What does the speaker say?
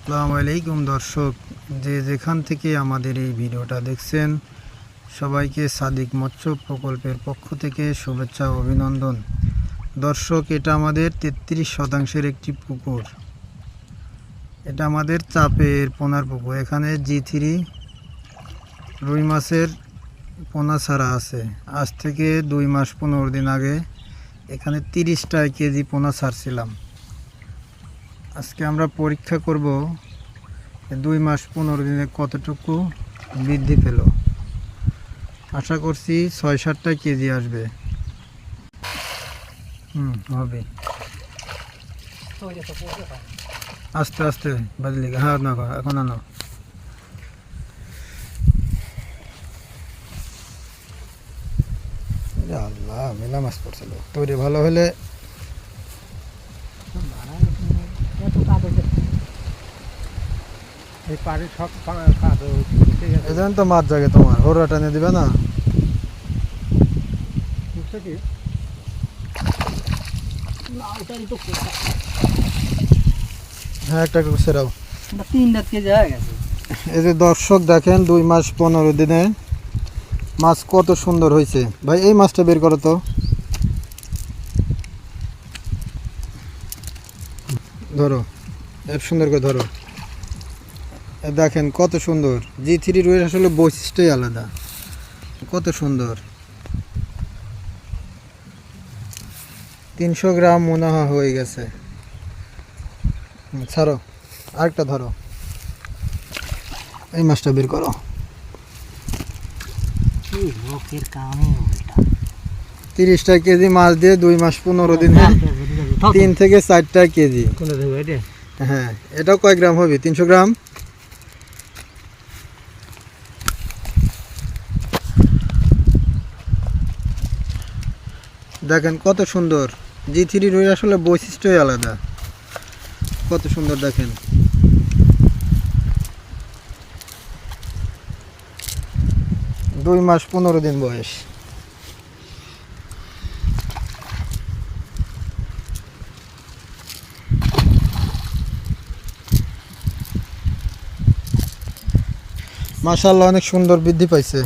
আসসালামু আলাইকুম দর্শক, যে যেখান থেকে আমাদের এই ভিডিওটা দেখছেন সবাইকে সাদিক মৎস্য প্রকল্পের পক্ষ থেকে শুভেচ্ছা ও অভিনন্দন। দর্শক, এটা আমাদের 33% একটি পুকুর। এটা আমাদের চাপের পোনার পুকুর। এখানে G3 রুই মাছের পোনা ছাড়া আছে। আজ থেকে 2 মাস 15 দিন আগে এখানে 30টা কেজি পোনা ছাড়ছিলাম। আজকে আমরা পরীক্ষা করব 2 মাস 15 দিনে কতটুকু বৃদ্ধি পেল। আশা করছি 6-7টা কেজি আসবে। হবে। আস্তে আস্তে বাজলি। হ্যাঁ না, এখন আনো। আল্লাহ, মেলা মাছ পড়ছিল। তৈরি ভালো হলে এজন্য তো মাছ জাগে তোমার। হোরা টানে দিবে না? হ্যাঁ, একটা সেরাও। এই যে দর্শক দেখেন, 2 মাস 15 দিনে মাছ কত সুন্দর হয়েছে। ভাই, এই মাছটা বের করো তো। ধরো, এর সুন্দর করে ধরো। দেখেন কত সুন্দর। G3 রুইয়ের আসলে বৈশিষ্ট্যই আলাদা। কত সুন্দর। 300 গ্রাম মনে হয়ে গেছে। ছাড়ো, আরেকটা ধরো। এই মাছটা বের করো। 30টা কেজি মাছ দিয়ে 2 মাস 15 দিনে 3 থেকে 4টা কেজি। হ্যাঁ, এটাও কয় গ্রাম হবে? 300 গ্রাম। দেখেন কত সুন্দর। G3 রুই আসলে বৈশিষ্ট্যই আলাদা। কত সুন্দর দেখেন। দুই মাস 15 দিন বয়স। মাশাআল্লাহ, অনেক সুন্দর বৃদ্ধি পাইছে।